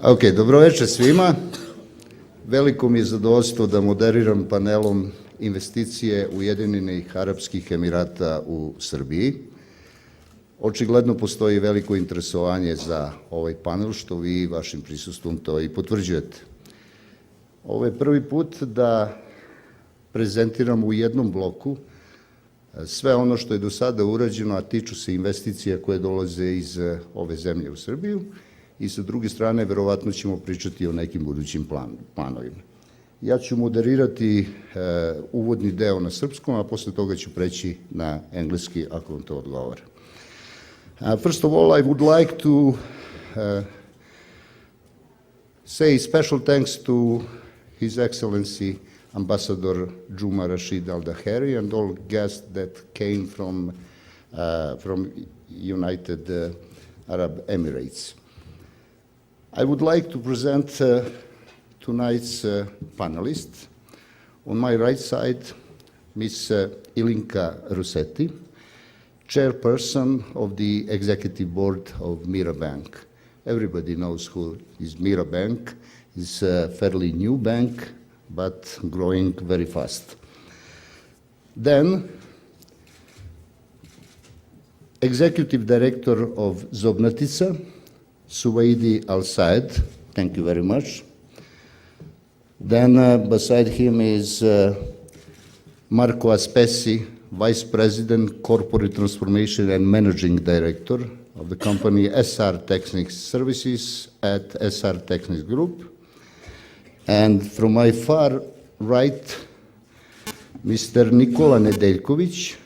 Ok, dobroveče svima. Veliko mi je zadovoljstvo da moderiram panelom investicije Ujedinjenih Arapskih Emirata u Srbiji. Očigledno postoji veliko interesovanje za ovaj panel, što vi vašim prisustvom to i potvrđujete. Ovo je prvi put da prezentiram u jednom bloku sve ono što je do sada urađeno, a tiču se investicija koje dolaze iz ove zemlje u Srbiju, i sa druge strane verovatno ćemo pričati o nekim budućim planovima. Ja ću moderirati uvodni deo na srpskom, a posle toga ću preći na engleski ako vam to odgovara. First of all, I would like to say special thanks to His Excellency Ambassador Juma Rashid Al Daheri and all guests that came from United Arab Emirates. I would like to present tonight's panelists. On my right side, Ms. Ilinka Rusetti, chairperson of the executive board of Mira Bank. Everybody knows who is Mira Bank. It's a fairly new bank, but growing very fast. Then, executive director of Zobnatica, Suwaidi Al-Said. Thank you very much. Then beside him is Marco Aspesi, Vice President, Corporate Transformation and Managing Director of the company SR Technics Services at SR Technics Group. And from my far right, Mr. Nikola Nedeljković,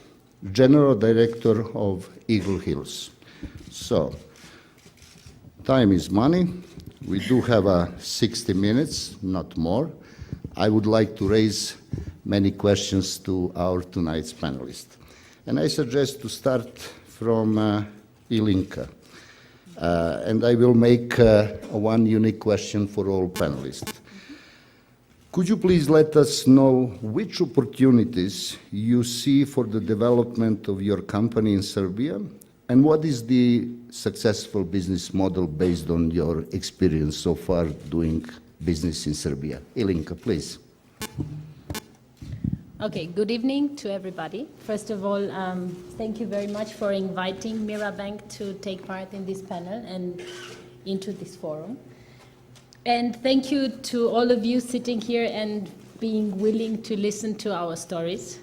General Director of Eagle Hills. So, time is money. We do have 60 minutes, not more. I would like to raise many questions to our tonight's panelists. And I suggest to start from Ilinka. And I will make one unique question for all panelists. Could you please let us know which opportunities you see for the development of your company in Serbia, and what is the successful business model based on your experience so far doing business in Serbia? Ilinka, please. Okay, good evening to everybody. First of all, thank you very much for inviting Mira Bank to take part in this panel and into this forum. And thank you to all of you sitting here and being willing to listen to our stories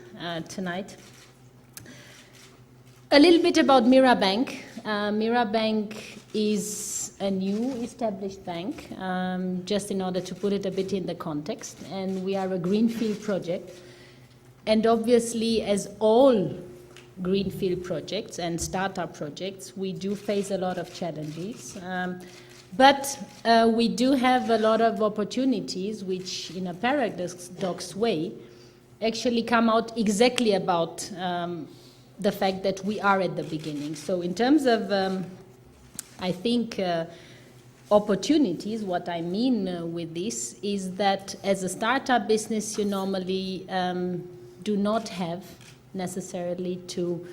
tonight. A little bit about Mira Bank. Mira Bank is a new established bank, just in order to put it a bit in the context. And we are a greenfield project. And obviously, as all greenfield projects and startup projects, we do face a lot of challenges. But we do have a lot of opportunities which, in a paradox way, actually come out exactly about the fact that we are at the beginning. So in terms of, I think, opportunities, what I mean with this is that as a startup business, you normally do not have necessarily to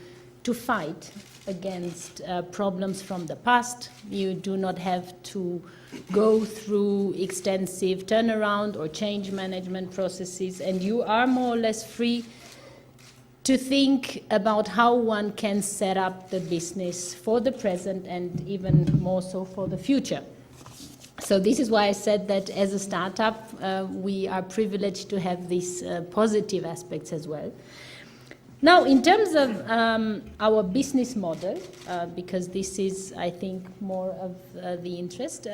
fight against problems from the past. You do not have to go through extensive turnaround or change management processes, and you are more or less free to think about how one can set up the business for the present and even more so for the future. So this is why I said that as a startup, we are privileged to have these positive aspects as well. Now, in terms of our business model, because this is, I think, more of the interest,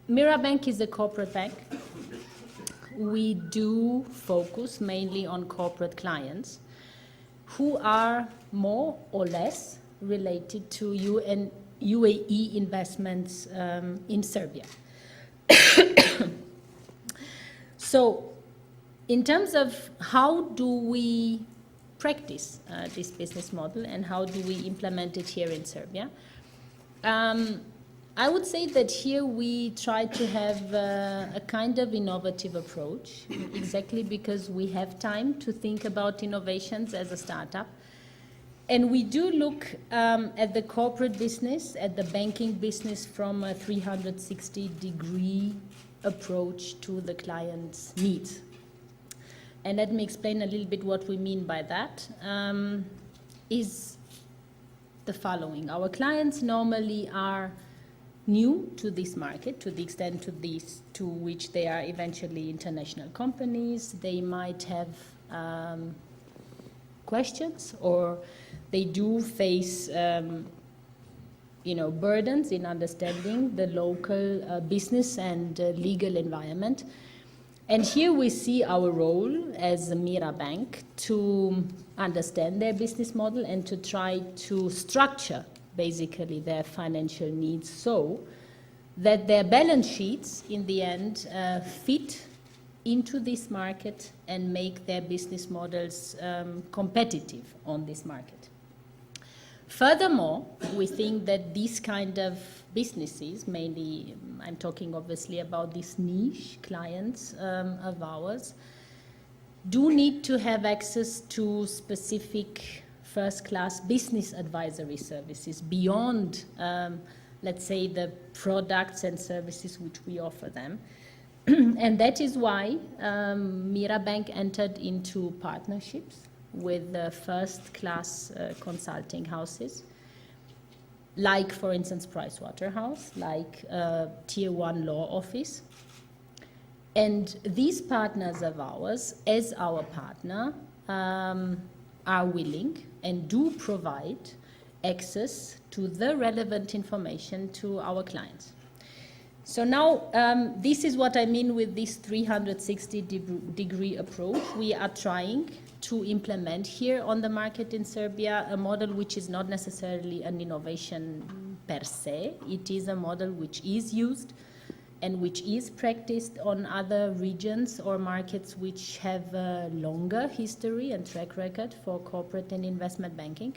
Mira Bank is a corporate bank. We do focus mainly on corporate clients who are more or less related to UAE investments in Serbia. So, in terms of how do we practice this business model and how do we implement it here in Serbia, I would say that here we try to have a kind of innovative approach, exactly because we have time to think about innovations as a startup. And we do look at the corporate business, at the banking business from a 360-degree approach to the client's needs. And let me explain a little bit what we mean by that. Is the following. Our clients normally are new to this market, to the extent to which they are eventually international companies. They might have questions, or they do face burdens in understanding the local business and legal environment. And here we see our role as a Mira Bank to understand their business model and to try to structure basically their financial needs so that their balance sheets in the end fit into this market and make their business models competitive on this market. Furthermore, we think that these kind of businesses, mainly I'm talking obviously about these niche clients of ours, do need to have access to specific first-class business advisory services beyond, let's say, the products and services which we offer them. And that is why Mira Bank entered into partnerships with the first-class consulting houses, like, for instance, Pricewaterhouse, like Tier 1 Law Office. And these partners of ours, as our partner, are willing and do provide access to the relevant information to our clients. So now, this is what I mean with this 360-degree approach. We are trying to implement here on the market in Serbia a model which is not necessarily an innovation per se. It is a model which is used and which is practiced on other regions or markets which have a longer history and track record for corporate and investment banking.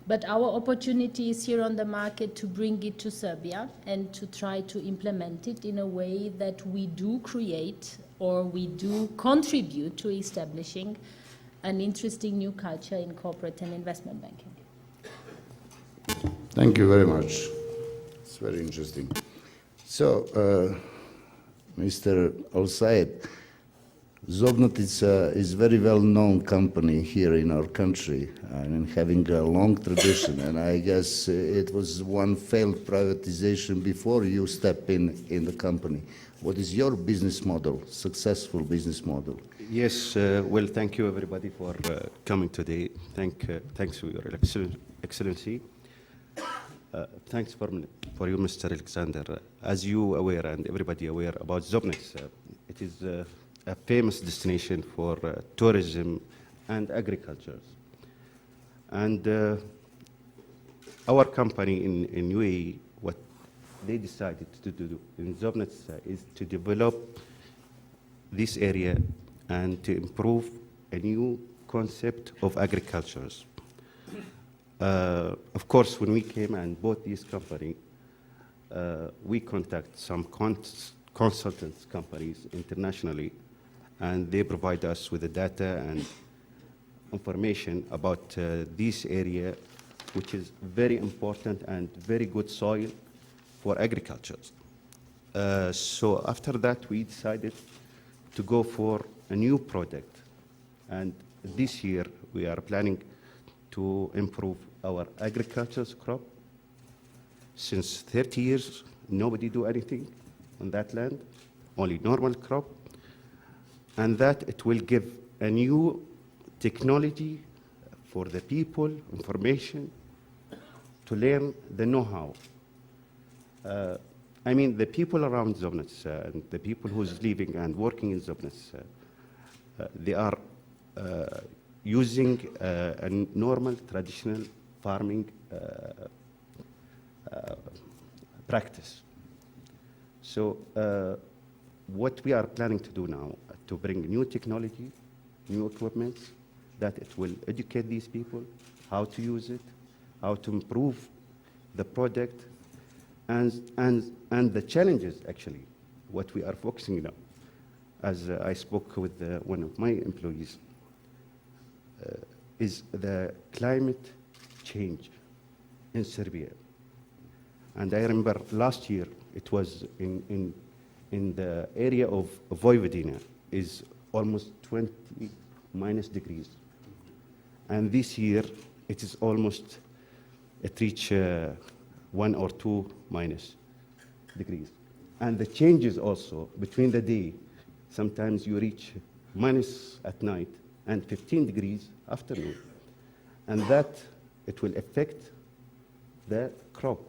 But our opportunity is here on the market to bring it to Serbia and to try to implement it in a way that we do create or we do contribute to establishing an interesting new culture in corporate and investment banking. Thank you very much. It's very interesting. So, Mr. Al-Sayed, Zobnatica is a very well-known company here in our country and having a long tradition. And I guess it was one failed privatization before you step in the company. What is your business model, successful business model? Yes, well, thank you everybody for coming today. Thanks to your Excellency. Thanks for you, Mr. Alexander. As you aware and everybody aware about Zobnatica, it is a famous destination for tourism and agriculture. And our company in UAE, what they decided to do in Zobnatica is to develop this area and to improve a new concept of agriculture. Of course, when we came and bought this company, we contacted some consultants companies internationally, and they provide us with the data and information about this area, which is very important and very good soil for agriculture. So after that, we decided to go for a new project. And this year, we are planning to improve our agriculture crop. Since 30 years, nobody do anything on that land, only normal crop. And that it will give a new technology for the people, information, to learn the know-how. I mean, the people around Zobnatica and the people who's living and working in Zobnatica, they are using a normal, traditional farming practice. So what we are planning to do now, to bring new technology, new equipment, that it will educate these people how to use it, how to improve the product, and the challenges, actually, what we are focusing on. As I spoke with one of my employees, is the climate change in Serbia. And I remember last year, it was in the area of Vojvodina, is almost 20 minus degrees. And this year, it is almost, it reach 1 or 2 minus degrees. And the changes also between the day, sometimes you reach minus at night and 15 degrees afternoon. And that, it will affect the crop.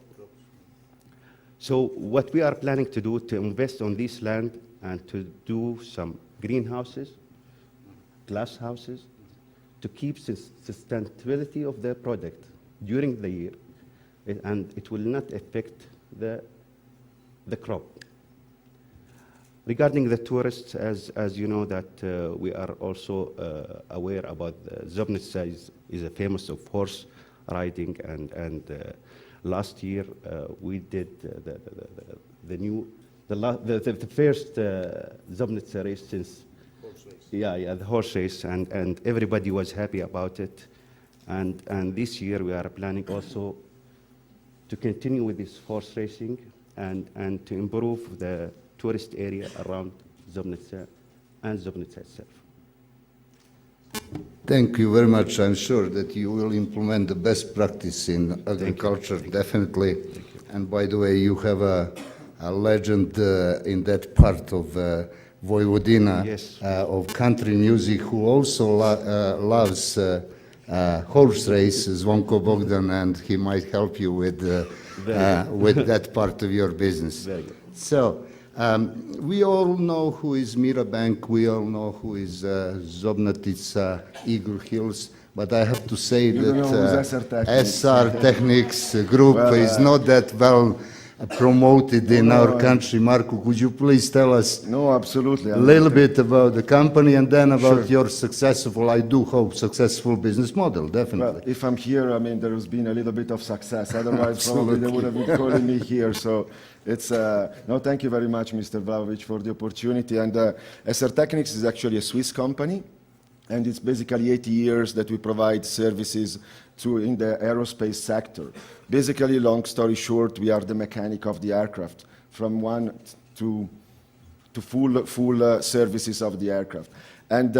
So what we are planning to do to invest on this land and to do some greenhouses, glass houses, to keep sustainability of the product during the year, and it will not affect the crop. Regarding the tourists, as you know that we are also aware about Zobnica is a famous of horse riding, and last year we did the first Zobnica race since the horse race, and everybody was happy about it, and this year we are planning also to continue with this horse racing and to improve the tourist area around Zobnica and Zobnica itself. Thank you very much. I'm sure that you will implement the best practice in agriculture, definitely. And by the way, you have a legend in that part of Vojvodina, Yes. Of country music, who also loves horse race, Zvonko Bogdan, and he might help you with that part of your business. Very good. So, we all know who is Mira Bank, we all know who is Zobnica, Eagle Hills, but I have to say don't know who's that SR Technics. SR Technics group is not that well promoted in our country. Marco, could you please tell us No, absolutely. a little bit about the company and then about Sure. your successful, I do hope, successful business model, definitely. Well, if I'm here, I mean, there has been a little bit of success. Otherwise, probably they would have been calling me here. So it's, no, thank you very much, Mr. Vlahovic, for the opportunity. And SR Technics is actually a Swiss company. And it's basically 80 years that we provide services in the aerospace sector. Basically, long story short, we are the mechanic of the aircraft, from one to full services of the aircraft. And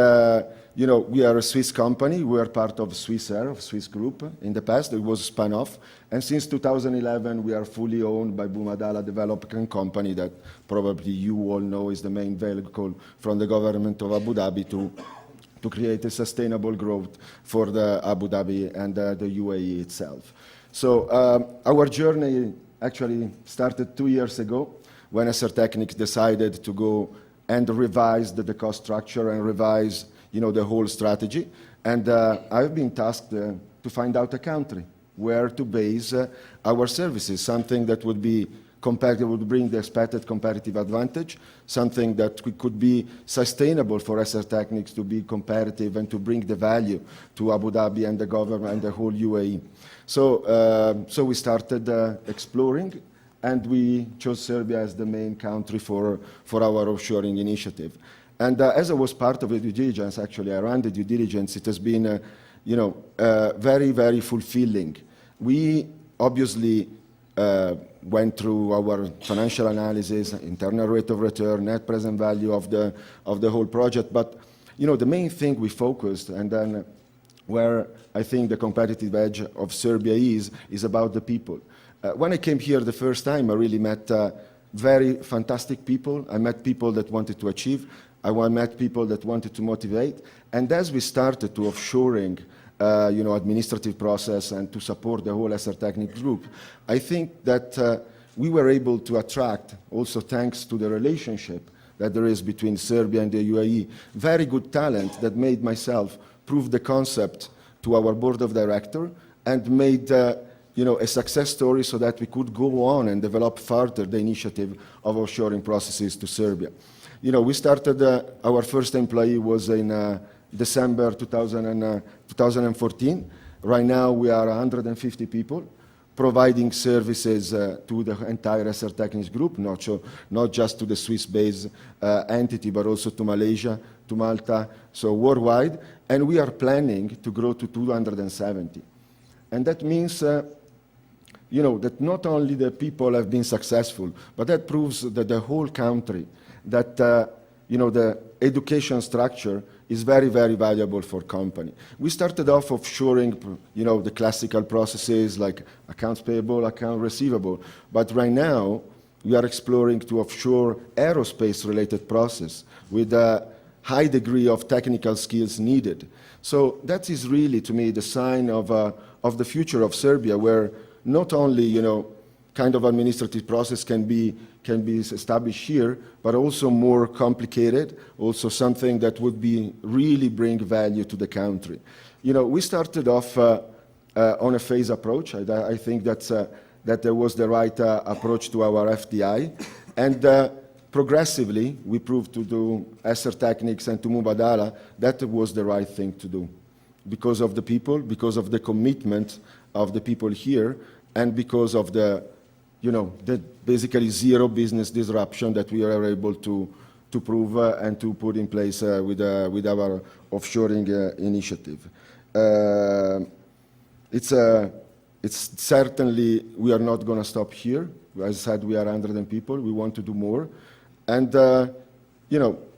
you know, we are a Swiss company. We are part of Swissair, of Swiss Group. In the past, it was spun off. And since 2011, we are fully owned by Bumadala Development Company that probably you all know is the main vehicle from the government of Abu Dhabi to create a sustainable growth for the Abu Dhabi and the UAE itself. So our journey actually started 2 years ago when SR Technics decided to go and revise the cost structure and revise, you know, the whole strategy. And I've been tasked to find out a country where to base our services, something that would be competitive, would bring the expected competitive advantage, something that could be sustainable for SR Technics to be competitive and to bring the value to Abu Dhabi and the government and the whole UAE. So we started exploring, and we chose Serbia as the main country for our offshoring initiative. And as I was part of the due diligence, actually I ran the due diligence, it has been you know, very, very fulfilling. We obviously went through our financial analysis, internal rate of return, net present value of the whole project. But you know, the main thing we focused, and then where I think the competitive edge of Serbia is about the people. When I came here the first time, I really met very fantastic people. I met people that wanted to achieve. I met people that wanted to motivate. And as we started to offshoring you know, administrative process and to support the whole SR Technics group, I think that we were able to attract, also thanks to the relationship that there is between Serbia and the UAE, very good talent that made myself prove the concept to our board of directors and made you know, a success story so that we could go on and develop further the initiative of offshoring processes to Serbia. You know, we started, our first employee was in December 2014. Right now we are 150 people providing services to the entire SR Technics group, not just to the Swiss-based entity, but also to Malaysia, to Malta, so worldwide. And we are planning to grow to 270. And that means that not only the people have been successful, but that proves that the whole country, that the education structure is very, very valuable for company. We started off offshoring, the classical processes like accounts payable, account receivable, but right now we are exploring to offshore aerospace-related process with a high degree of technical skills needed. So that is really, to me, the sign of the future of Serbia, where not only, kind of administrative process can be established here, but also more complicated, also something that would really bring value to the country. We started off on a phase approach. I think that there was the right approach to our FDI, and progressively we proved to do Esser Technics and to Mubadala that was the right thing to do, because of the people, because of the commitment of the people here, and because of the basically zero business disruption that we are able to prove and to put in place with our offshoring initiative. It's certainly, we are not going to stop here. As I said, we are 100 people. We want to do more. And,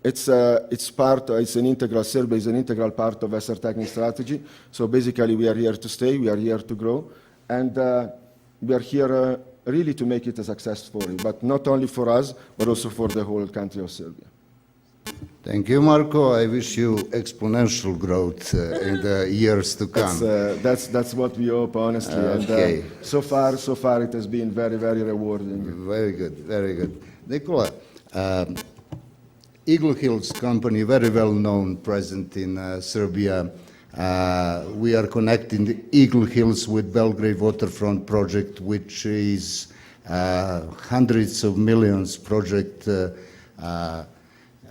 it's an integral, Serbia is an integral part of Esser Technic strategy. So basically, we are here to stay. We are here to grow. And we are here really to make it a success story, but not only for us, but also for the whole country of Serbia. Thank you, Marco. I wish you exponential growth in the years to come. That's what we hope, honestly. Okay. And so far, it has been very, very rewarding. Very good, very good. Nikola, Eagle Hills company, very well known, present in Serbia. We are connecting the Eagle Hills with Belgrade Waterfront project, which is hundreds of millions project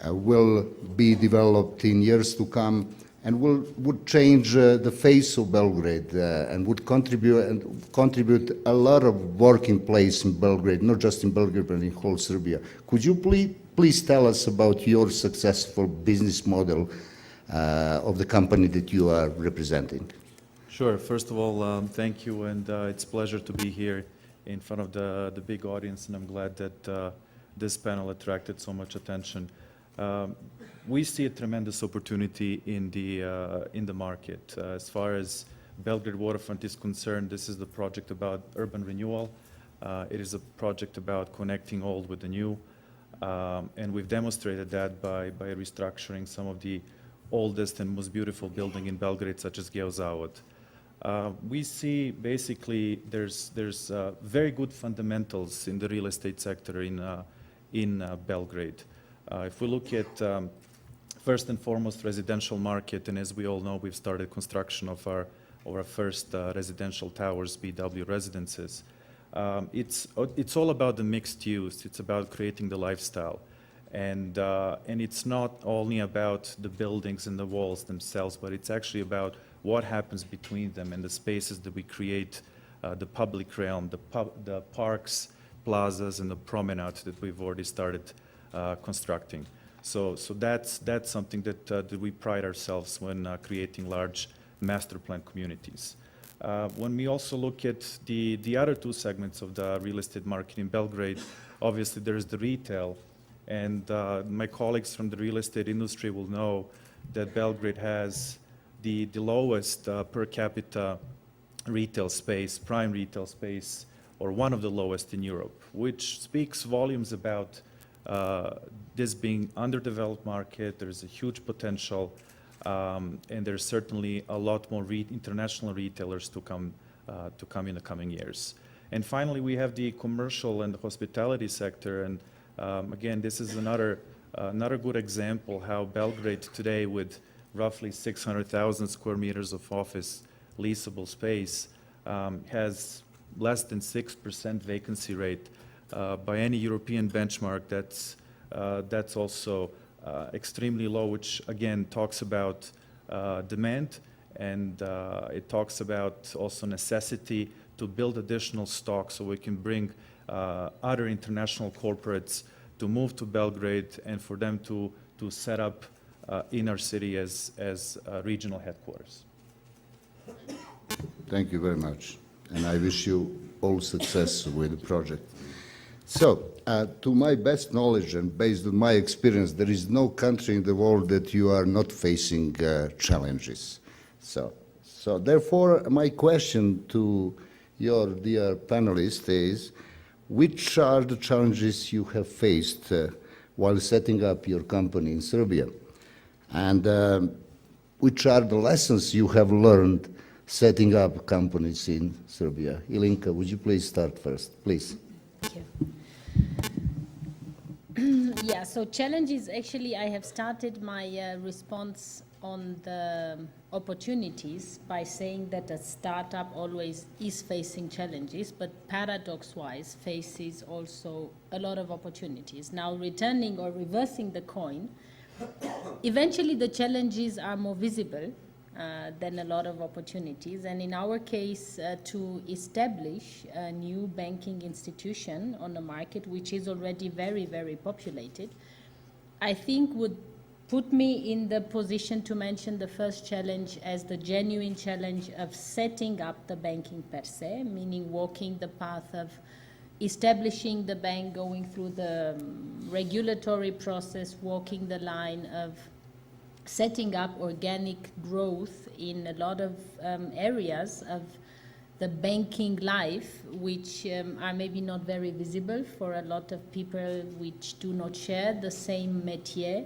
will be developed in years to come and would change the face of Belgrade and would contribute a lot of working place in Belgrade, not just in Belgrade, but in whole Serbia. Could you please tell us about your successful business model of the company that you are representing? Sure. First of all, thank you, and it's a pleasure to be here in front of the big audience, and I'm glad that this panel attracted so much attention. We see a tremendous opportunity in the market. As far as Belgrade Waterfront is concerned, this is the project about urban renewal. It is a project about connecting old with the new, and we've demonstrated that by restructuring some of the oldest and most beautiful building in Belgrade, such as Geozavod. We see basically there's very good fundamentals in the real estate sector in Belgrade. If we look at first and foremost residential market, and as we all know, we've started construction of our first residential towers, BW Residences. It's all about the mixed use. It's about creating the lifestyle. And it's not only about the buildings and the walls themselves, but it's actually about what happens between them and the spaces that we create, the public realm, the parks, plazas, and the promenades that we've already started constructing. So that's something that we pride ourselves when creating large master plan communities. When we also look at the other two segments of the real estate market in Belgrade, obviously there is the retail. And my colleagues from the real estate industry will know that Belgrade has the lowest per capita retail space, prime retail space, or one of the lowest in Europe, which speaks volumes about this being underdeveloped market. There's a huge potential, and there's certainly a lot more international retailers to come in the coming years. And finally, we have the commercial and the hospitality sector, and again, this is another good example how Belgrade today, with roughly 600,000 square meters of office leasable space, has less than 6% vacancy rate. By any European benchmark, that's also extremely low, which again talks about demand, and it talks about also necessity to build additional stock so we can bring other international corporates to move to Belgrade and for them to set up in our city as regional headquarters. Thank you very much. And I wish you all success with the project. So, to my best knowledge and based on my experience, there is no country in the world that you are not facing challenges. So therefore, my question to your dear panelists is, which are the challenges you have faced while setting up your company in Serbia? And which are the lessons you have learned setting up companies in Serbia? Ilinka, would you please start first, please? Thank you. Yeah, so challenges, actually, I have started my response on the opportunities by saying that a startup always is facing challenges, but paradox-wise faces also a lot of opportunities. Now, returning or reversing the coin, eventually the challenges are more visible than a lot of opportunities. And in our case, to establish a new banking institution on the market, which is already very, very populated, I think would put me in the position to mention the first challenge as the genuine challenge of setting up the banking per se, meaning walking the path of establishing the bank, going through the regulatory process, walking the line of setting up organic growth in a lot of areas of the banking life, which are maybe not very visible for a lot of people which do not share the same métier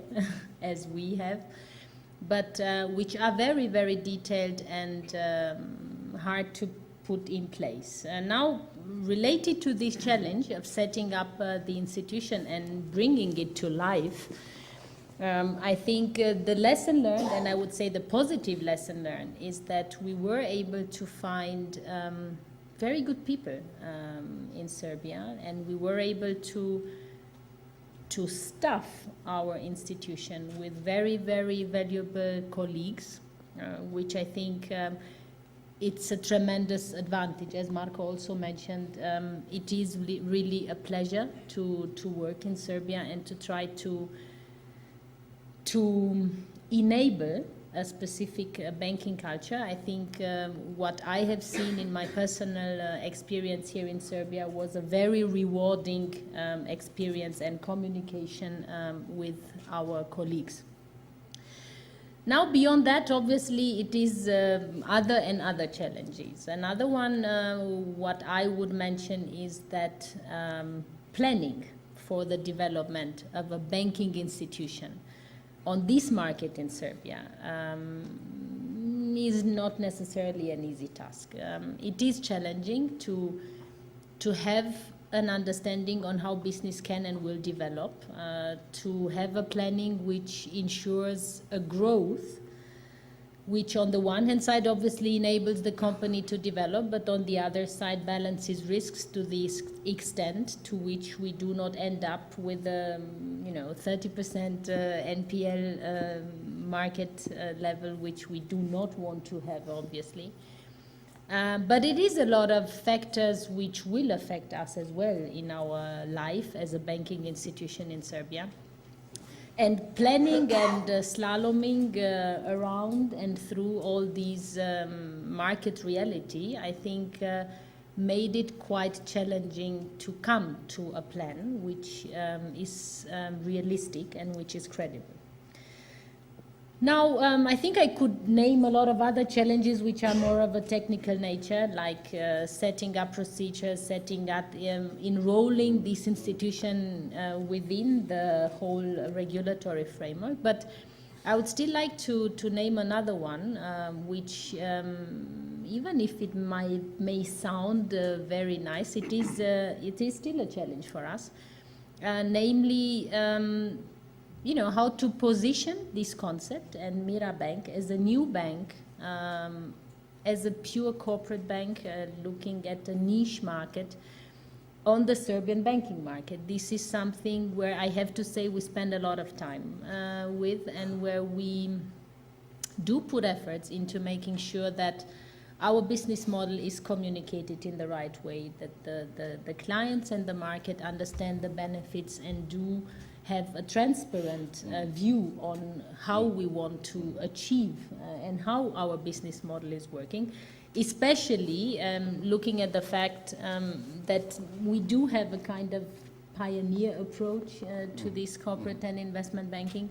as we have, but which are very, very detailed and hard to put in place. Now, related to this challenge of setting up the institution and bringing it to life, I think the lesson learned, and I would say the positive lesson learned, is that we were able to find very good people in Serbia, and we were able to staff our institution with very, very valuable colleagues, which I think it's a tremendous advantage. As Marko also mentioned, it is really a pleasure to work in Serbia and to try to enable a specific banking culture. I think what I have seen in my personal experience here in Serbia was a very rewarding experience and communication with our colleagues. Now, beyond that, obviously, it is other challenges. Another one, what I would mention is that planning for the development of a banking institution on this market in Serbia is not necessarily an easy task. It is challenging to have an understanding on how business can and will develop, to have a planning which ensures a growth, which on the one hand side obviously enables the company to develop, but on the other side balances risks to the extent to which we do not end up with a 30% NPL market level, which we do not want to have, obviously. But it is a lot of factors which will affect us as well in our life as a banking institution in Serbia. And planning and slaloming around and through all these market reality, I think made it quite challenging to come to a plan which is realistic and which is credible. Now, I think I could name a lot of other challenges which are more of a technical nature, like setting up procedures, setting up, enrolling this institution within the whole regulatory framework. But I would still like to name another one, which, even if it may sound very nice, it is still a challenge for us, namely, how to position this concept and Mira Bank as a new bank, as a pure corporate bank, looking at a niche market on the Serbian banking market. This is something where I have to say we spend a lot of time with, and where we do put efforts into making sure that our business model is communicated in the right way, that the clients and the market understand the benefits and do have a transparent view on how we want to achieve and how our business model is working. especially looking at the fact that we do have a kind of pioneer approach to this corporate and investment banking,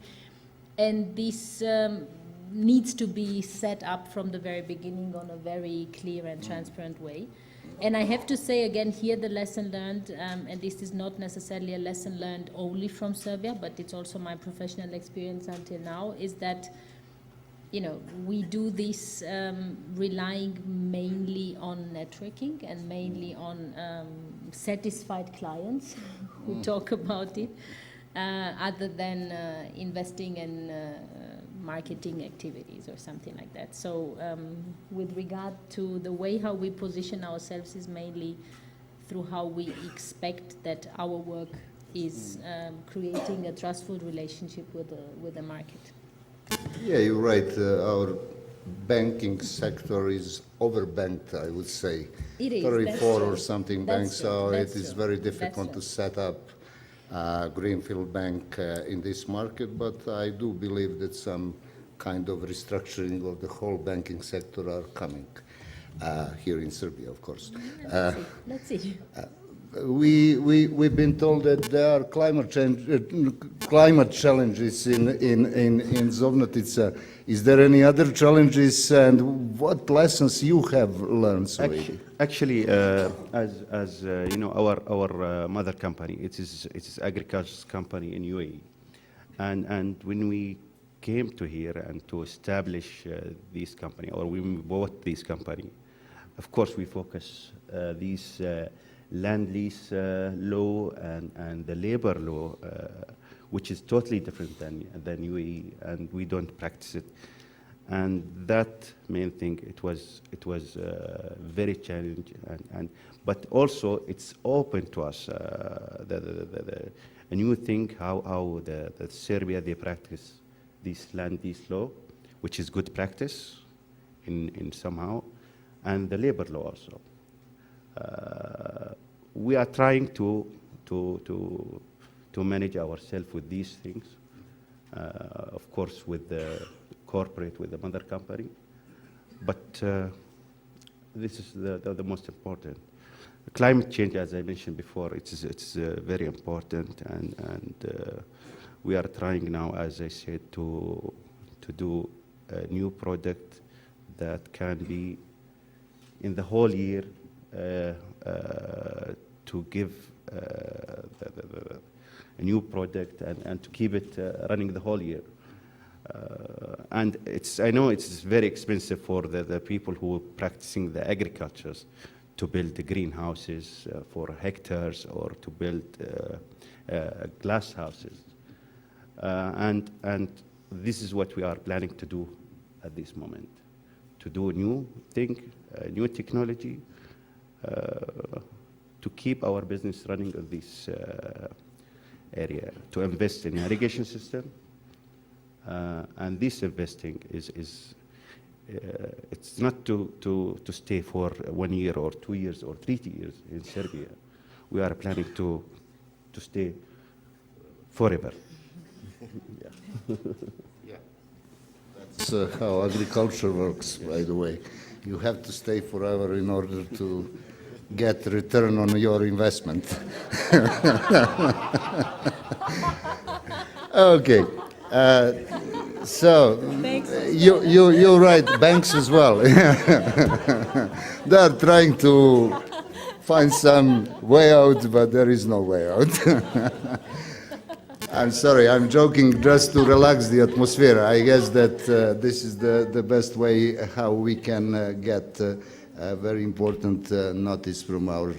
and this needs to be set up from the very beginning on a very clear and transparent way. And I have to say again here the lesson learned, and this is not necessarily a lesson learned only from Serbia, but it's also my professional experience until now, is that, you know, we do this relying mainly on networking and mainly on satisfied clients who talk about it, other than investing in marketing activities or something like that. So with regard to the way how we position ourselves is mainly through how we expect that our work is creating a trustful relationship with the market. Yeah, you're right. Our banking sector is overbanked, I would say. It is. 34 or something That's banks, true. so That's it is true. very That's difficult to true. set up a greenfield bank in this market, but I do believe that some kind of restructuring of the whole banking sector are coming here in Serbia, of course. Let's see. We've been told that there are climate challenges in Zovnatica. Is there any other challenges, and what lessons you have learned, Suedi? Actually, as you know, our mother company, it is agriculture company in UAE, and when we came to here and to establish this company, or when we bought this company, of course we focus these land lease law and the labor law, which is totally different than UAE, and we don't practice it. And that main thing, it was very challenging, but also it's open to us a new thing how the Serbia they practice this land lease law, which is good practice in somehow, and the labor law also. We are trying to manage ourselves with these things, of course, with the corporate, with the mother company, but this is the most important. Climate change, as I mentioned before, it's very important, and we are trying now, as I said, to do a new product that can be in the whole year to give a new product and to keep it running the whole year. And I know it's very expensive for the people who are practicing the agricultures to build the greenhouses for hectares or to build glass houses. And this is what we are planning to do at this moment, to do a new thing, a new technology, to keep our business running in this area, to invest in irrigation system. And this investing is it's not to stay for 1 year or 2 years or 3 years in Serbia. We are planning to stay forever. Yeah. That's how agriculture works, by the way. You have to stay forever in order to get return on your investment. Okay. So you're right, banks as well. They are trying to find some way out, but there is no way out. I'm sorry, I'm joking just to relax the atmosphere. I guess that this is the best way how we can get a very important notice from our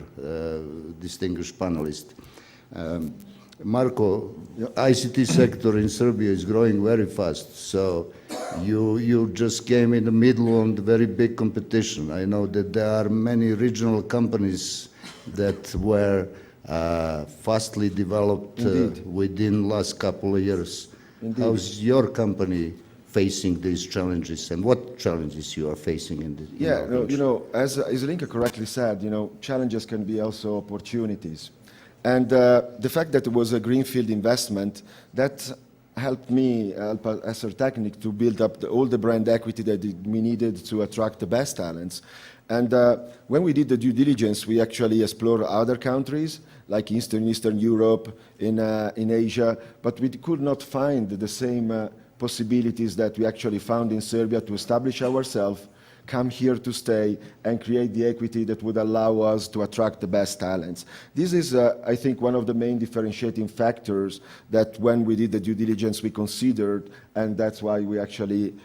distinguished panelist. Marko, ICT sector in Serbia is growing very fast, so you just came in the middle on the very big competition. I know that there are many regional companies that were fastly developed within last couple of years. Indeed. How's your company facing these challenges, and what challenges you are facing in the Yeah, no, you know, as Ilinka correctly said, you know, challenges can be also opportunities. And the fact that it was a greenfield investment, that helped me, help Esser Technic to build up all the brand equity that we needed to attract the best talents. And when we did the due diligence, we actually explored other countries like Eastern Europe, in Asia, but we could not find the same possibilities that we actually found in Serbia to establish ourselves, come here to stay, and create the equity that would allow us to attract the best talents. This is, I think, one of the main differentiating factors that when we did the due diligence we considered, and that's why we actually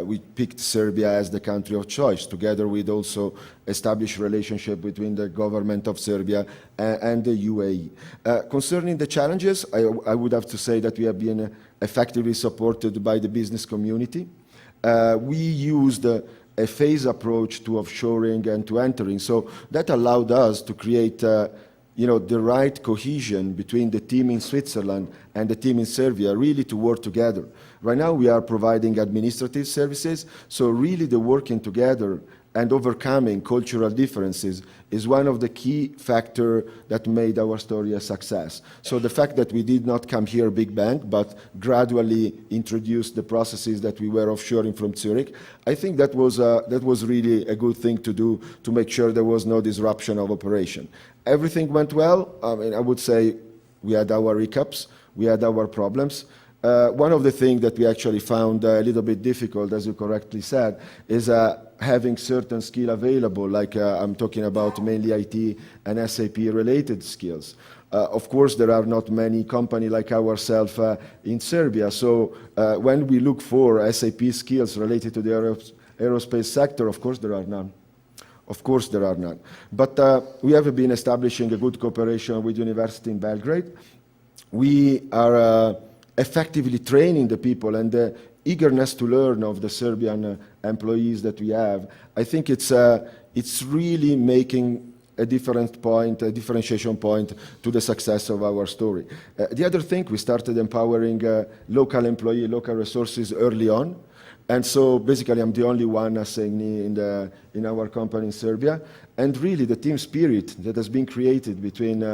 we picked Serbia as the country of choice, together with also established relationship between the government of Serbia and the UAE. Concerning the challenges, I would have to say that we have been effectively supported by the business community. We used a phase approach to offshoring and to entering. So that allowed us to create the right cohesion between the team in Switzerland and the team in Serbia, really to work together. Right now we are providing administrative services, so really the working together and overcoming cultural differences is one of the key factors that made our story a success. So the fact that we did not come here big bang, but gradually introduced the processes that we were offshoring from Zurich, I think that was really a good thing to do to make sure there was no disruption of operation. Everything went well. I mean, I would say we had our hiccups, we had our problems. One of the things that we actually found a little bit difficult, as you correctly said, is having certain skill available, like I'm talking about mainly IT and SAP related skills. Of course, there are not many companies like ourselves in Serbia, so when we look for SAP skills related to the aerospace sector, of course there are none. Of course there are none. But we have been establishing a good cooperation with University in Belgrade. We are effectively training the people, and the eagerness to learn of the Serbian employees that we have, I think it's really making a differentiation point to the success of our story. The other thing, we started empowering local employee, local resources early on. And so basically I'm the only one assignee in our company in Serbia. And really the team spirit that has been created between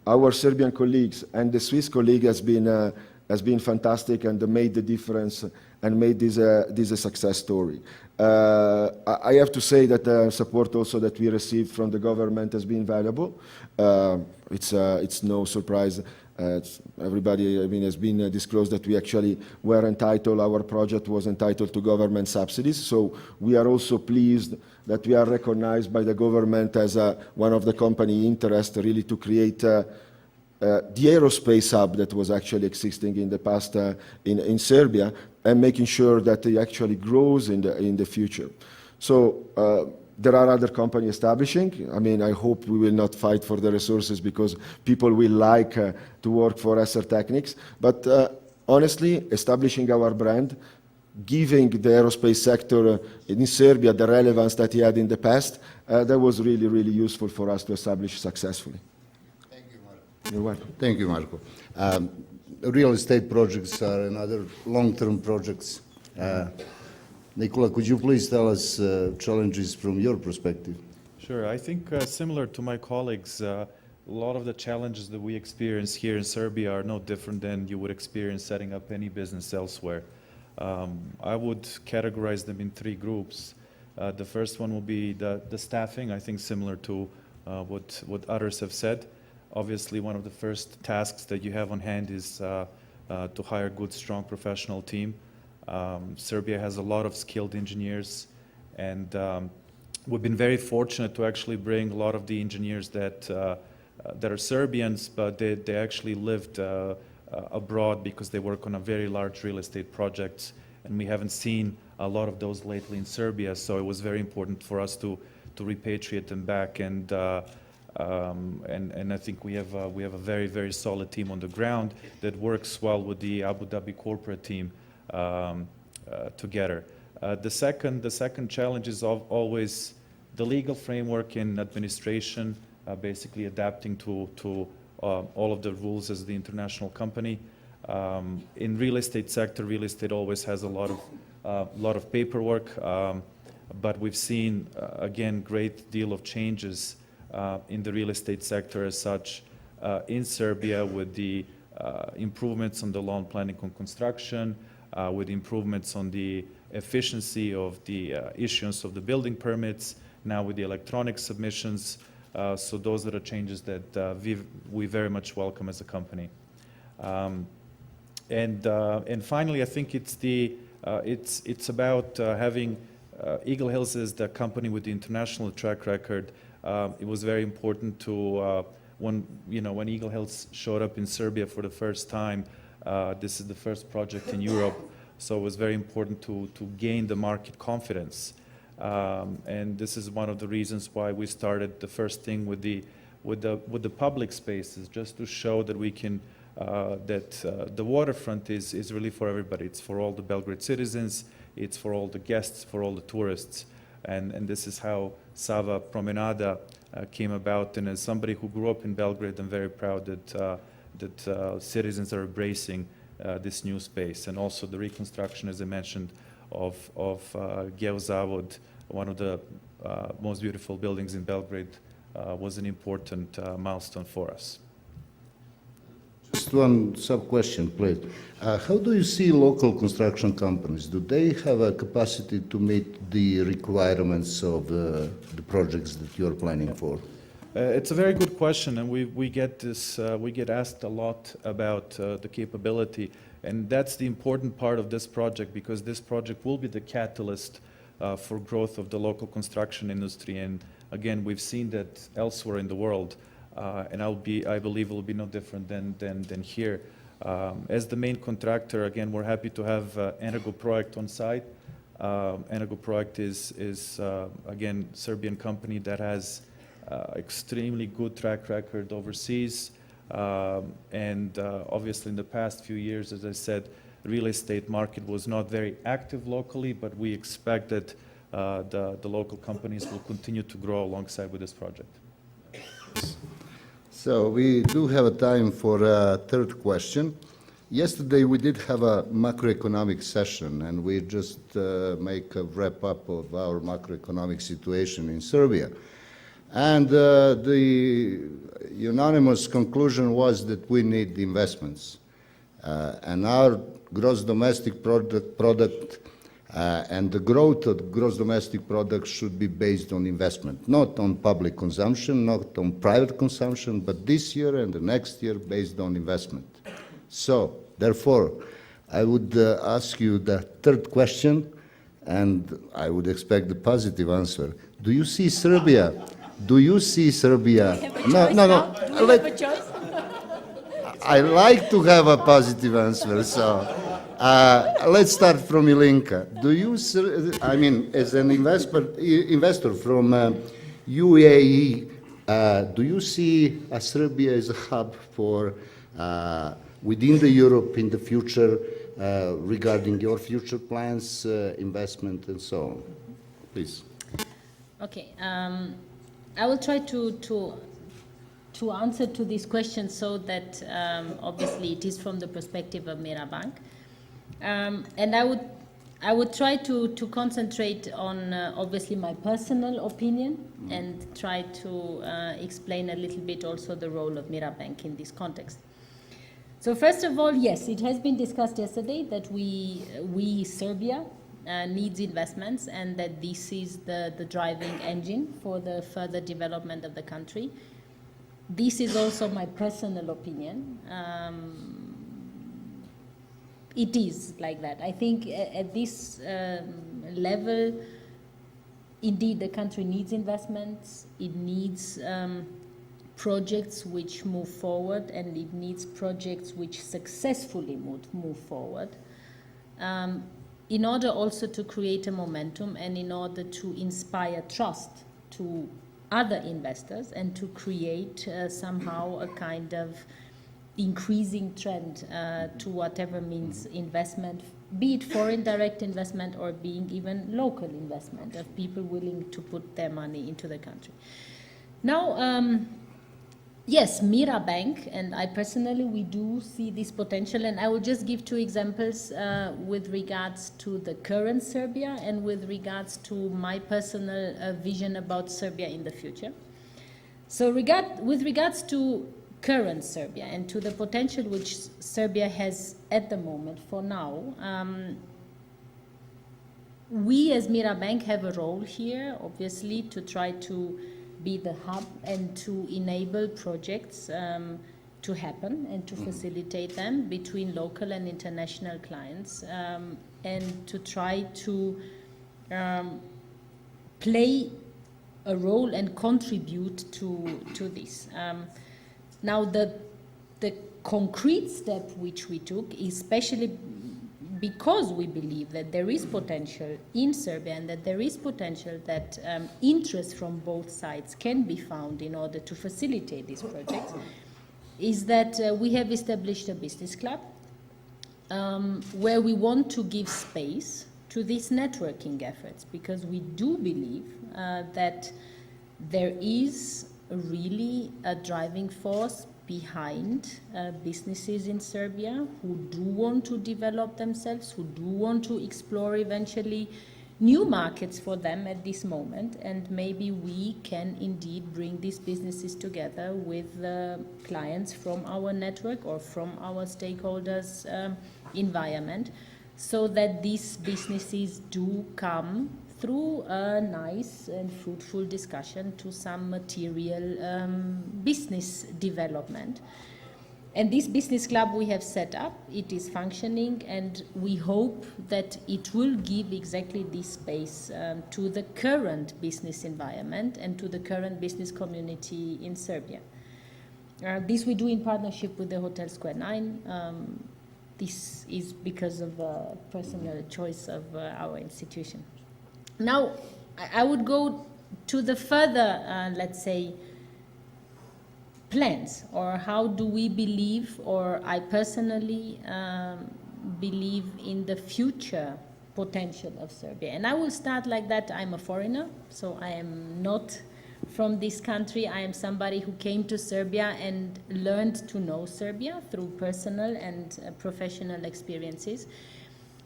our Serbian colleagues and the Swiss colleague has been fantastic and made the difference and made this a success story. I have to say that the support also that we received from the government has been valuable. It's no surprise. Everybody, I mean, has been disclosed that we actually were entitled, our project was entitled to government subsidies. So we are also pleased that we are recognized by the government as one of the company interest really to create the aerospace hub that was actually existing in the past in Serbia, and making sure that it actually grows in the future. So there are other companies establishing. I mean, I hope we will not fight for the resources because people will like to work for Esser Technics. But honestly, establishing our brand, giving the aerospace sector in Serbia the relevance that he had in the past, that was really, really useful for us to establish successfully. You're welcome. Thank you, Marco. Real estate projects are another long-term projects. Nicola, could you please tell us challenges from your perspective? Sure. I think similar to my colleagues, a lot of the challenges that we experience here in Serbia are no different than you would experience setting up any business elsewhere. I would categorize them in three groups. The first one will be the staffing, I think similar to what others have said. Obviously, one of the first tasks that you have on hand is to hire a good, strong professional team. Serbia has a lot of skilled engineers, and we've been very fortunate to actually bring a lot of the engineers that are Serbians, but they actually lived abroad because they work on a very large real estate projects, and we haven't seen a lot of those lately in Serbia, so it was very important for us to repatriate them back, and I think we have a very, very solid team on the ground that works well with the Abu Dhabi corporate team together. The second challenge is always the legal framework in administration, basically adapting to all of the rules as the international company. In real estate sector, real estate always has a lot of paperwork, but we've seen again great deal of changes in the real estate sector as such in Serbia with the improvements on the lawn planning and construction, with improvements on the efficiency of the issuance of the building permits, now with the electronic submissions. So those are the changes that we very much welcome as a company. And finally, I think it's about having Eagle Hills as the company with the international track record. It was very important to when Eagle Hills showed up in Serbia for the first time. This is the first project in Europe, so it was very important to gain the market confidence. And this is one of the reasons why we started the first thing with the public spaces, just to show that we can the waterfront is really for everybody. It's for all the Belgrade citizens, it's for all the guests, for all the tourists, and this is how Sava Promenada came about. And as somebody who grew up in Belgrade, I'm very proud that citizens are embracing this new space, and also the reconstruction, as I mentioned, of Geozavod, one of the most beautiful buildings in Belgrade, was an important milestone for us. Just one sub-question, please. How do you see local construction companies? Do they have a capacity to meet the requirements of the projects that you're planning for? It's a very good question, and we get asked a lot about the capability, and that's the important part of this project, because this project will be the catalyst for growth of the local construction industry. And again, we've seen that elsewhere in the world, and I believe it will be no different than here. As the main contractor, again, we're happy to have Energo Project on site. Energo Project is again, Serbian company that has extremely good track record overseas. And obviously in the past few years, as I said, the real estate market was not very active locally, but we expect that the local companies will continue to grow alongside with this project. So we do have a time for a third question. Yesterday we did have a macroeconomic session, and we just make a wrap up of our macroeconomic situation in Serbia. And the unanimous conclusion was that we need investments. And our gross domestic product and the growth of gross domestic product should be based on investment, not on public consumption, not on private consumption, but this year and the next year based on investment. So, therefore, I would ask you the third question, and I would expect the positive answer. Do you see Serbia? Do you see Serbia? No. Do we have a choice? I like to have a positive answer, so let's start from Ilinka. Do you, I mean, as an investor from UAE, do you see Serbia as a hub for within the Europe in the future regarding your future plans, investment, and so on? Please. Okay. I will try to answer to this question so that obviously it is from the perspective of Mirabank. And I would try to concentrate on obviously my personal opinion and try to explain a little bit also the role of Mirabank in this context. So first of all, yes, it has been discussed yesterday that we Serbia needs investments, and that this is the driving engine for the further development of the country. This is also my personal opinion. It is like that. I think at this level, indeed, the country needs investments. It needs projects which move forward, and it needs projects which successfully move forward. In order also to create a momentum, and in order to inspire trust to other investors, and to create somehow a kind of increasing trend to whatever means investment, be it foreign direct investment or being even local investment of people willing to put their money into the country. Now, yes, Mirabank, and I personally, we do see this potential, and I will just give two examples with regards to the current Serbia and with regards to my personal vision about Serbia in the future. So with regards to current Serbia and to the potential which Serbia has at the moment for now, we as Mira Bank have a role here, obviously, to try to be the hub and to enable projects to happen and to facilitate them between local and international clients, and to try to play a role and contribute to this. Now, the concrete step which we took, especially because we believe that there is potential in Serbia and that there is potential that interest from both sides can be found in order to facilitate these projects, is that we have established a business club where we want to give space to these networking efforts, because we do believe that there is really a driving force behind businesses in Serbia who do want to develop themselves, who do want to explore eventually new markets for them at this moment, and maybe we can indeed bring these businesses together with clients from our network or from our stakeholders' environment, so that these businesses do come through a nice and fruitful discussion to some material business development. And this business club we have set up, it is functioning, and we hope that it will give exactly this space to the current business environment and to the current business community in Serbia. This we do in partnership with the Hotel Square 9. This is because of a personal choice of our institution. Now, I would go to the further, let's say, plans, or how do we believe, or I personally believe in the future potential of Serbia. And I will start like that. I'm a foreigner, so I am not from this country. I am somebody who came to Serbia and learned to know Serbia through personal and professional experiences.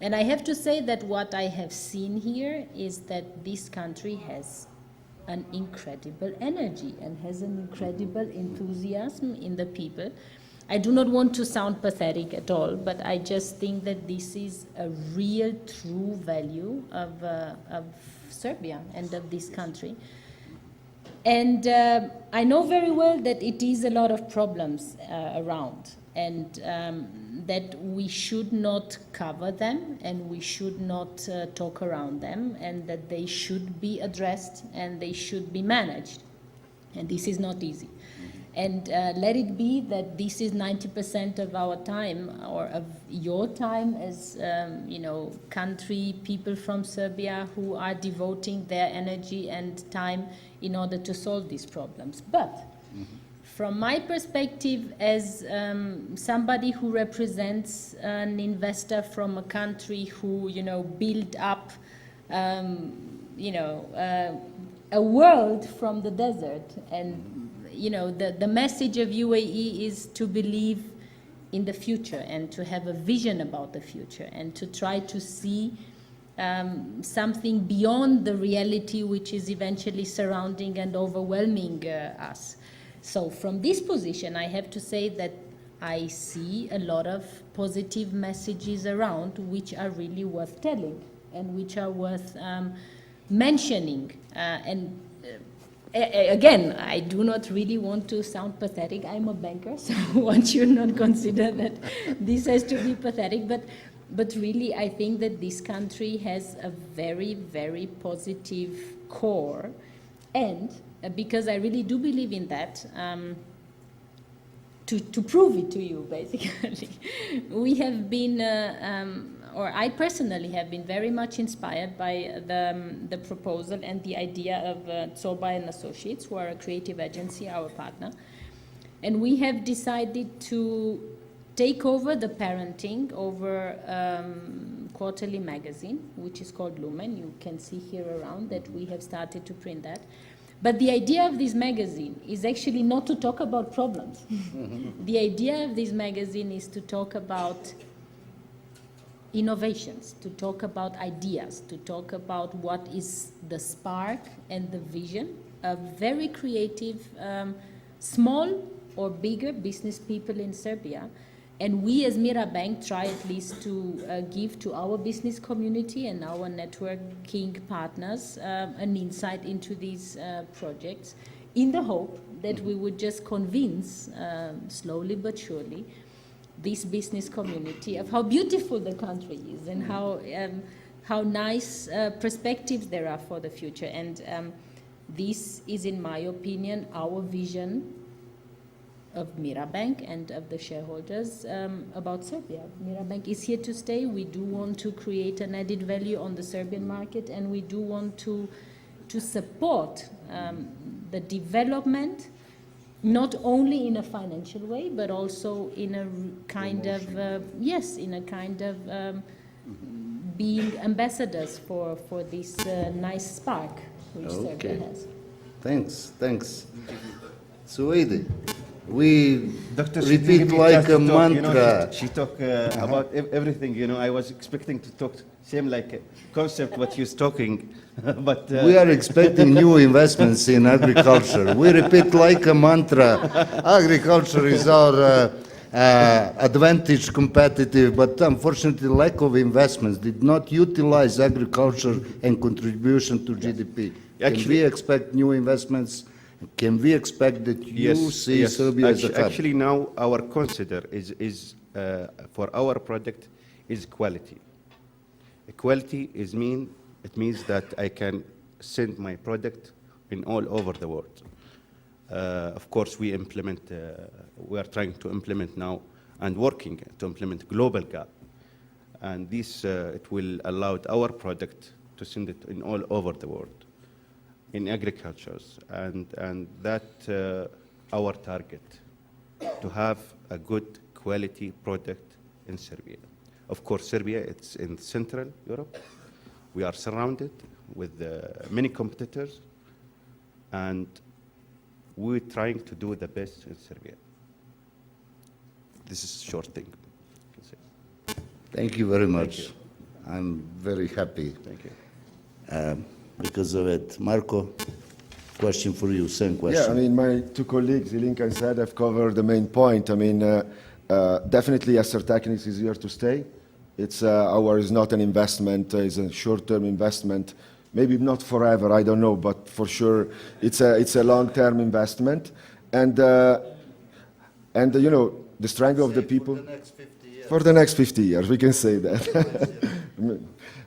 And I have to say that what I have seen here is that this country has an incredible energy and has an incredible enthusiasm in the people. I do not want to sound pathetic at all, but I just think that this is a real, true value of Serbia and of this country. And I know very well that it is a lot of problems around, and that we should not cover them and we should not talk around them, and that they should be addressed and they should be managed. And this is not easy. And let it be that this is 90% of our time, or of your time as, country, people from Serbia who are devoting their energy and time in order to solve these problems. But from my perspective, as somebody who represents an investor from a country who, built up, a world from the desert, and the message of UAE is to believe in the future and to have a vision about the future and to try to see something beyond the reality which is eventually surrounding and overwhelming us. So from this position, I have to say that I see a lot of positive messages around which are really worth telling and which are worth mentioning. Again, I do not really want to sound pathetic. I'm a banker, so one should not consider that this has to be pathetic. But really, I think that this country has a very, very positive core. And because I really do believe in that, to prove it to you, basically, we have been, or I personally have been very much inspired by the proposal and the idea of Tsoba and Associates, who are a creative agency, our partner. And we have decided to take over the parenting over quarterly magazine, which is called Lumen. You can see here around that we have started to print that. But the idea of this magazine is actually not to talk about problems. The idea of this magazine is to talk about innovations, to talk about ideas, to talk about what is the spark and the vision of very creative, small or bigger business people in Serbia. And we as Mira Bank try at least to give to our business community and our networking partners an insight into these projects, in the hope that we would just convince, slowly but surely, this business community of how beautiful the country is and how nice perspectives there are for the future. And this is, in my opinion, our vision of Mira Bank and of the shareholders about Serbia. Mira Bank is here to stay. We do want to create an added value on the Serbian market, and we do want to support the development, not only in a financial way, but also in a kind of, being ambassadors for this nice spark which Serbia has. Thanks. Suwaidi, we Dr. repeat like a mantra. She talked about everything, I was expecting to talk same like a concept what you're talking, but... We are expecting new investments in agriculture. We repeat like a mantra. Agriculture is our advantage, competitive, but unfortunately lack of investments did not utilize agriculture and contribution to GDP. Can we expect new investments? Can we expect that you see Serbia as a hub? Actually, now our consider is for our project is quality. Quality it means that I can send my product in all over the world. Of course, we are trying to implement now and working to implement global gap, and this it will allow our product to send it in all over the world in agriculture, and that our target to have a good quality product in Serbia. Of course, Serbia, it's in Central Europe. We are surrounded with many competitors, and we're trying to do the best in Serbia. This is a short thing. Thank you very much. I'm very happy. Thank you. Because of it. Marco, question for you, same question. Yeah, I mean, my two colleagues, Ilinka and Saad, have covered the main point. I mean, definitely Acer Technics is here to stay. It's is not an investment, it's a short-term investment. Maybe not forever, I don't know, but for sure it's a long-term investment. And the strength of the people. For the next 50 years. For the next 50 years, we can say that.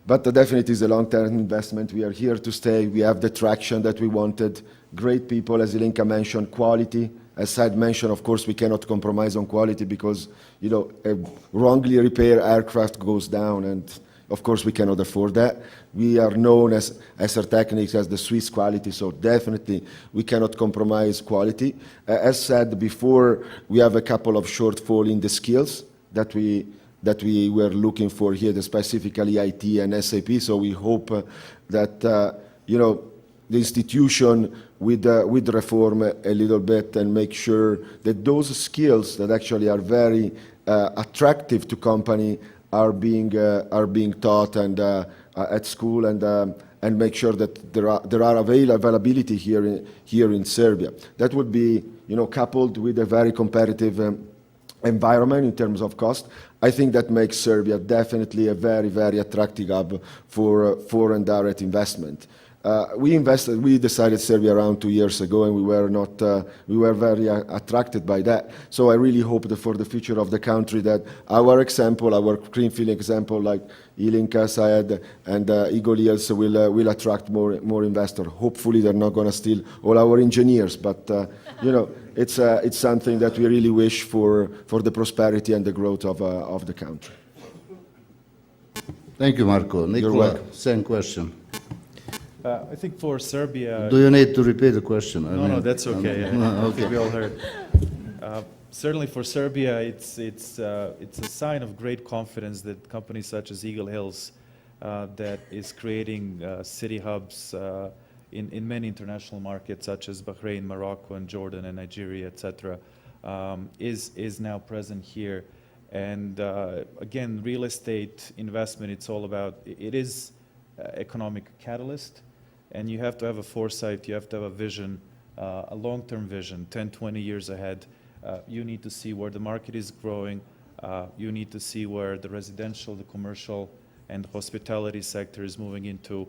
But definitely it's a long-term investment. We are here to stay. We have the traction that we wanted. Great people, as Ilinka mentioned, quality. As Said mentioned, of course, we cannot compromise on quality because, a wrongly repaired aircraft goes down, and of course we cannot afford that. We are known as Acer Technics as the Swiss quality, so definitely we cannot compromise quality. As said before, we have a couple of shortfall in the skills that we were looking for here, specifically IT and SAP. So we hope that the institution with reform a little bit and make sure that those skills that actually are very attractive to company are being taught and at school and make sure that there are availability here in Serbia. That would be coupled with a very competitive environment in terms of cost. I think that makes Serbia definitely a very, very attractive hub for foreign direct investment. We decided Serbia around 2 years ago, and we were very attracted by that. So I really hope that for the future of the country that our greenfield example, like Ilinka, Saed, and Igor will attract more investors. Hopefully they're not going to steal all our engineers, but it's something that we really wish for the prosperity and the growth of the country. Thank you, Marco. You're Nicola, welcome. same question. I think for Serbia... Do you need to repeat the question? No, that's okay. I think we all heard. Certainly for Serbia, it's a sign of great confidence that companies such as Eagle Hills, that is creating city hubs in many international markets such as Bahrain, Morocco, and Jordan, and Nigeria, etc., is now present here. And again, real estate investment, it is economic catalyst, and you have to have a foresight, you have to have a vision, a long-term vision, 10, 20 years ahead, You need to see where the market is growing. You need to see where the residential, the commercial, and hospitality sector is moving into.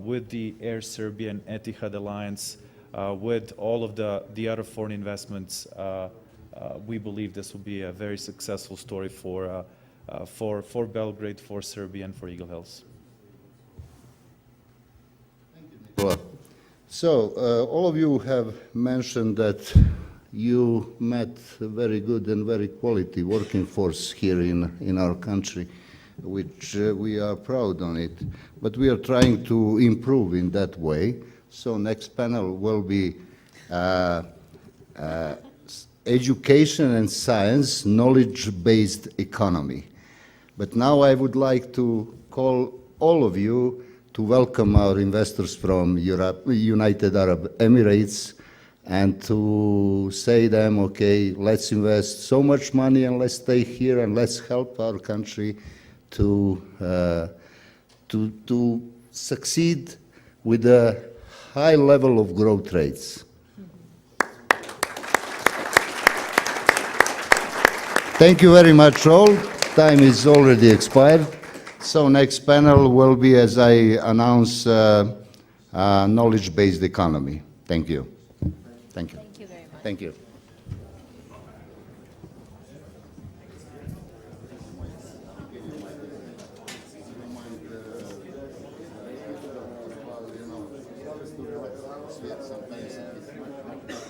With the Air Serbia and Etihad alliance, with all of the other foreign investments, we believe this will be a very successful story for Belgrade, for Serbia, and for Eagle Hills. So, all of you have mentioned that you met a very good and very quality working force here in our country, which we are proud on it. But we are trying to improve in that way. So next panel will be education and science, knowledge-based economy. But now I would like to call all of you to welcome our investors from Europe, United Arab Emirates, and to say them, okay, let's invest so much money and let's stay here and let's help our country to succeed with a high level of growth rates. Thank you very much all. Time is already expired. So next panel will be, as I announce, knowledge-based economy. Thank you. Thank you. Thank you very much. Thank you. Sometimes